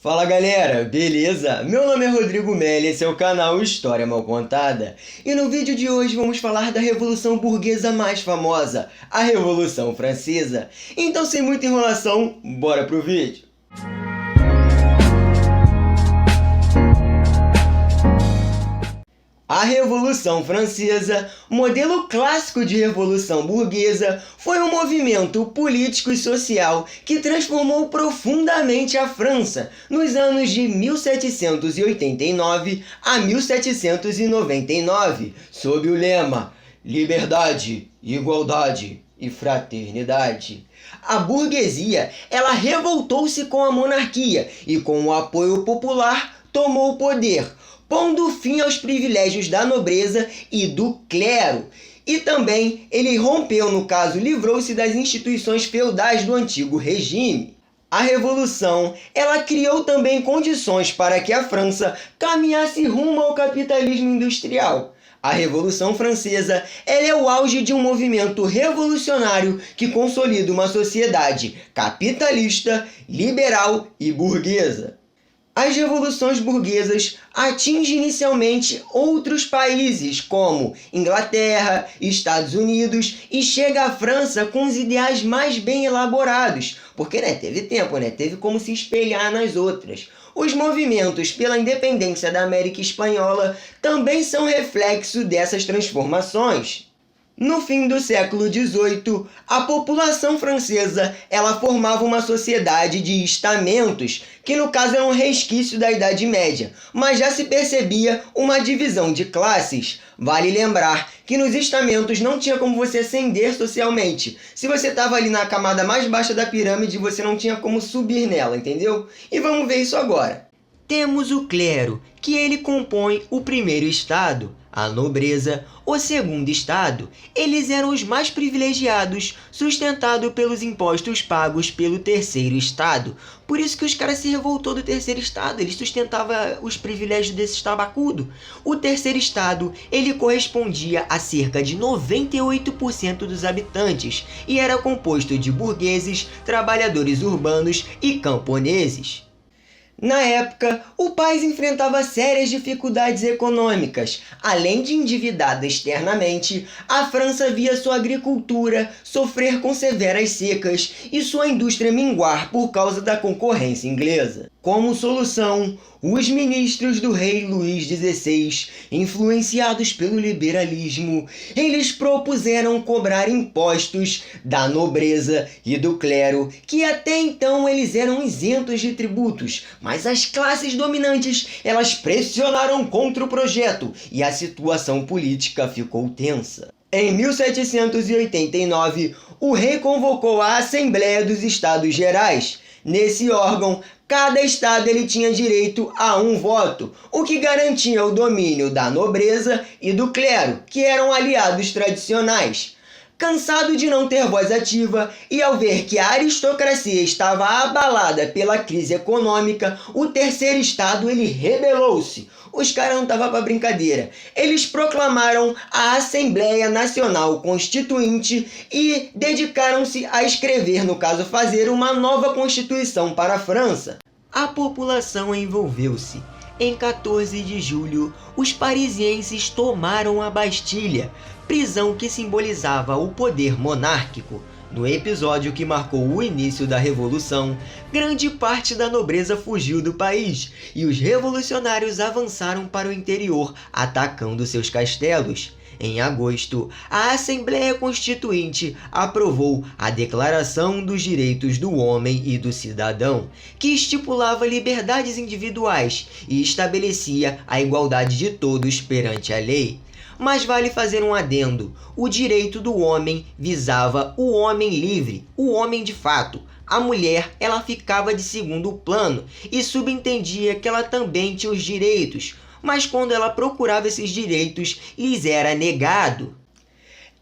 Fala galera, beleza? Meu nome é Rodrigo Melli, esse é o canal História Mal Contada. E no vídeo de hoje vamos falar da Revolução Burguesa mais famosa, a Revolução Francesa. Então sem muita enrolação, bora pro vídeo! A Revolução Francesa, modelo clássico de revolução burguesa, foi um movimento político e social que transformou profundamente a França nos anos de 1789 a 1799, sob o lema Liberdade, Igualdade e Fraternidade. A burguesia, ela revoltou-se com a monarquia e, com o apoio popular, tomou o poder, pondo fim aos privilégios da nobreza e do clero. E também ele rompeu, no caso, livrou-se das instituições feudais do antigo regime. A Revolução, ela criou também condições para que a França caminhasse rumo ao capitalismo industrial. A Revolução Francesa, ela é o auge de um movimento revolucionário que consolida uma sociedade capitalista, liberal e burguesa. As revoluções burguesas atingem inicialmente outros países, como Inglaterra, Estados Unidos, e chega à França com os ideais mais bem elaborados, porque teve tempo, teve como se espelhar nas outras. Os movimentos pela independência da América Espanhola também são reflexo dessas transformações. No fim do século XVIII, a população francesa ela formava uma sociedade de estamentos, que no caso era um resquício da Idade Média, mas já se percebia uma divisão de classes. Vale lembrar que nos estamentos não tinha como você ascender socialmente. Se você estava ali na camada mais baixa da pirâmide, você não tinha como subir nela, entendeu? E vamos ver isso agora. Temos o clero, que ele compõe o primeiro estado. A nobreza, o segundo estado, eles eram os mais privilegiados, sustentado pelos impostos pagos pelo terceiro estado. Por isso que os caras se revoltou do terceiro estado, ele sustentava os privilégios desse tabacudo. O terceiro estado, ele correspondia a cerca de 98% dos habitantes e era composto de burgueses, trabalhadores urbanos e camponeses. Na época, o país enfrentava sérias dificuldades econômicas. Além de endividada externamente, a França via sua agricultura sofrer com severas secas e sua indústria minguar por causa da concorrência inglesa. Como solução, os ministros do rei Luís XVI, influenciados pelo liberalismo, eles propuseram cobrar impostos da nobreza e do clero, que até então eles eram isentos de tributos, mas as classes dominantes, elas pressionaram contra o projeto e a situação política ficou tensa. Em 1789, o rei convocou a Assembleia dos Estados Gerais. Nesse órgão, cada estado ele tinha direito a um voto, o que garantia o domínio da nobreza e do clero, que eram aliados tradicionais. Cansado de não ter voz ativa e ao ver que a aristocracia estava abalada pela crise econômica, o terceiro estado ele rebelou-se. Os caras não estavam para brincadeira. Eles proclamaram a Assembleia Nacional Constituinte e dedicaram-se a escrever, no caso fazer, uma nova Constituição para a França. A população envolveu-se. Em 14 de julho, os parisienses tomaram a Bastilha, prisão que simbolizava o poder monárquico. No episódio que marcou o início da Revolução, grande parte da nobreza fugiu do país e os revolucionários avançaram para o interior, atacando seus castelos. Em agosto, a Assembleia Constituinte aprovou a Declaração dos Direitos do Homem e do Cidadão, que estipulava liberdades individuais e estabelecia a igualdade de todos perante a lei. Mas vale fazer um adendo: o direito do homem visava o homem livre, o homem de fato. A mulher, ela ficava de segundo plano e subentendia que ela também tinha os direitos, mas quando ela procurava esses direitos, lhes era negado.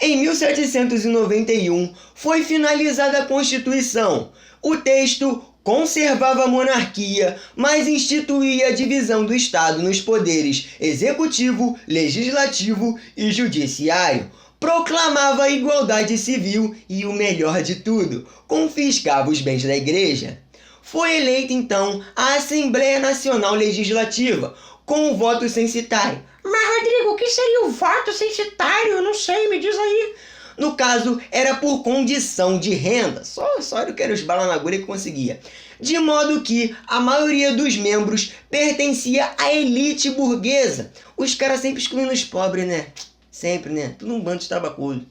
Em 1791, foi finalizada a Constituição. O texto conservava a monarquia, mas instituía a divisão do Estado nos poderes executivo, legislativo e judiciário. Proclamava a igualdade civil e, o melhor de tudo, confiscava os bens da igreja. Foi eleita então a Assembleia Nacional Legislativa, com o voto censitário. Mas, Rodrigo, o que seria o voto censitário? Eu não sei, me diz aí. No caso, era por condição de renda, só era o que era os bala na agulha que conseguia. De modo que a maioria dos membros pertencia à elite burguesa. Os caras sempre excluindo os pobres, né? Sempre, né? Tudo um bando de tabacudo.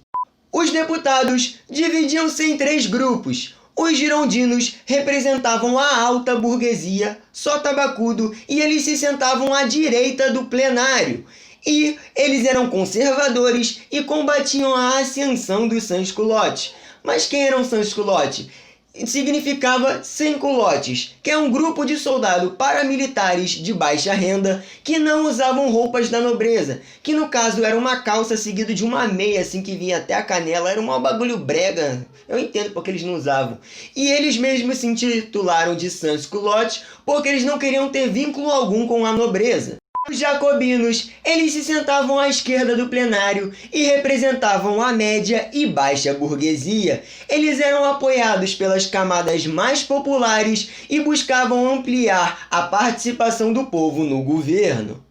Os deputados dividiam-se em 3 grupos. Os girondinos representavam a alta burguesia, só tabacudo, e eles se sentavam à direita do plenário. E eles eram conservadores e combatiam a ascensão dos sans-culottes. Mas quem eram sans-culottes? Significava sem-culottes, que é um grupo de soldados paramilitares de baixa renda que não usavam roupas da nobreza, que no caso era uma calça seguida de uma meia assim que vinha até a canela, era um bagulho brega, eu entendo porque eles não usavam. E eles mesmos se intitularam de sans-culottes porque eles não queriam ter vínculo algum com a nobreza. Os jacobinos, eles se sentavam à esquerda do plenário e representavam a média e baixa burguesia. Eles eram apoiados pelas camadas mais populares e buscavam ampliar a participação do povo no governo.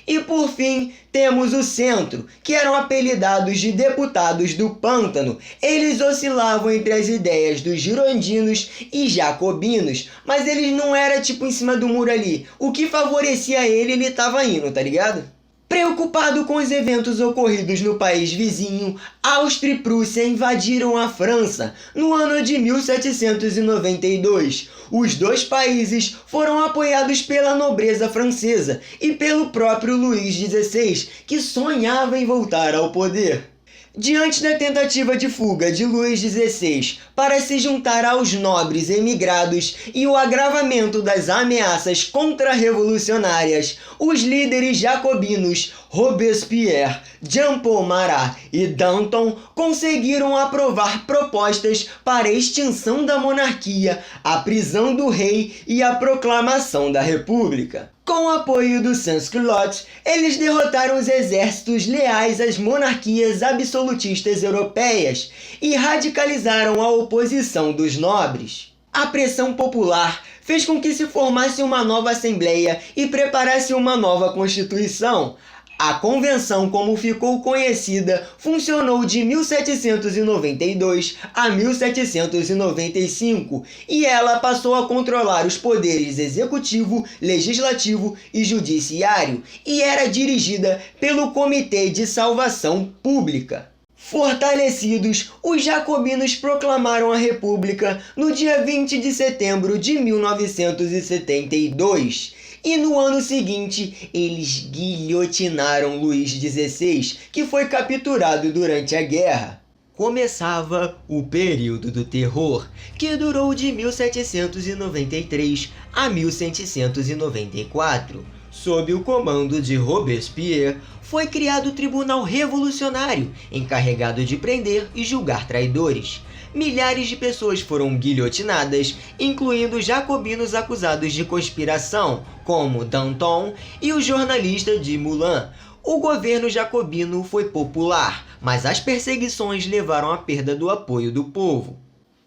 E por fim, temos o centro, que eram apelidados de deputados do pântano. Eles oscilavam entre as ideias dos girondinos e jacobinos, mas eles não eram tipo em cima do muro ali. O que favorecia ele estava indo, tá ligado? Preocupado com os eventos ocorridos no país vizinho, Áustria e Prússia invadiram a França no ano de 1792. Os 2 países foram apoiados pela nobreza francesa e pelo próprio Luís XVI, que sonhava em voltar ao poder. Diante da tentativa de fuga de Luís XVI para se juntar aos nobres emigrados e o agravamento das ameaças contra-revolucionárias, os líderes jacobinos Robespierre, Jean-Paul Marat e Danton conseguiram aprovar propostas para a extinção da monarquia, a prisão do rei e a proclamação da república. Com o apoio dos sans-culottes, eles derrotaram os exércitos leais às monarquias absolutistas europeias e radicalizaram a oposição dos nobres. A pressão popular fez com que se formasse uma nova assembleia e preparasse uma nova constituição. A convenção, como ficou conhecida, funcionou de 1792 a 1795 e ela passou a controlar os poderes executivo, legislativo e judiciário e era dirigida pelo Comitê de Salvação Pública. Fortalecidos, os jacobinos proclamaram a República no dia 20 de setembro de 1972. E no ano seguinte, eles guilhotinaram Luís XVI, que foi capturado durante a guerra. Começava o período do terror, que durou de 1793 a 1794. Sob o comando de Robespierre, foi criado o Tribunal Revolucionário, encarregado de prender e julgar traidores. Milhares de pessoas foram guilhotinadas, incluindo jacobinos acusados de conspiração, como Danton e o jornalista de Moulin. O governo jacobino foi popular, mas as perseguições levaram à perda do apoio do povo.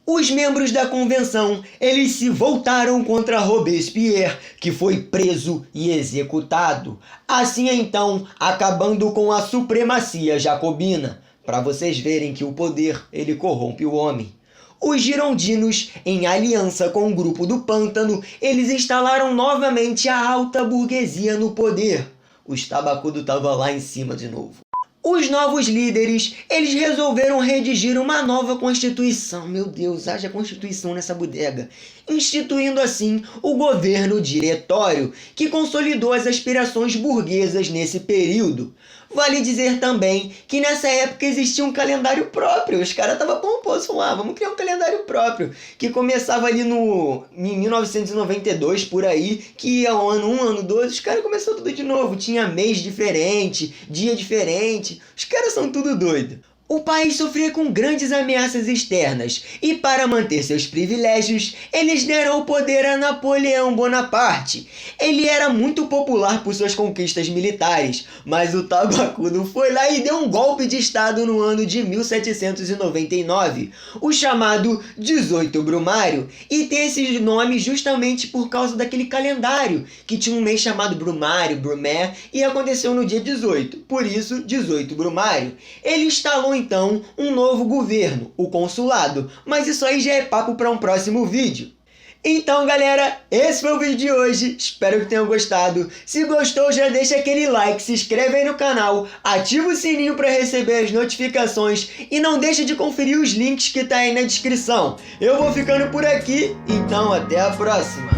Os membros da convenção, eles se voltaram contra Robespierre, que foi preso e executado. Assim então, acabando com a supremacia jacobina. Para vocês verem que o poder, ele corrompe o homem. Os girondinos, em aliança com o grupo do pântano, eles instalaram novamente a alta burguesia no poder. Os tabacudos estavam lá em cima de novo. Os novos líderes, eles resolveram redigir uma nova constituição. Meu Deus, haja constituição nessa bodega. Instituindo assim o governo diretório, que consolidou as aspirações burguesas nesse período. Vale dizer também que nessa época existia um calendário próprio. Os caras estavam pomposos lá, vamos criar um calendário próprio. Que começava ali em 1992, por aí, que ia ano 1, ano 2, os caras começaram tudo de novo. Tinha mês diferente, dia diferente. Os caras são tudo doido. O país sofria com grandes ameaças externas e, para manter seus privilégios, eles deram o poder a Napoleão Bonaparte. Ele era muito popular por suas conquistas militares, mas o tabacudo foi lá e deu um golpe de estado no ano de 1799, o chamado 18 Brumário, e tem esse nome justamente por causa daquele calendário, que tinha um mês chamado Brumário, Brumaire, e aconteceu no dia 18, por isso 18 Brumário. Ele instalou então um novo governo, o consulado, mas isso aí já é papo para um próximo vídeo. Então galera, esse foi o vídeo de hoje, espero que tenham gostado. Se gostou, já deixa aquele like, se inscreve aí no canal, ativa o sininho para receber as notificações e não deixa de conferir os links que tá aí na descrição. Eu vou ficando por aqui, então até a próxima.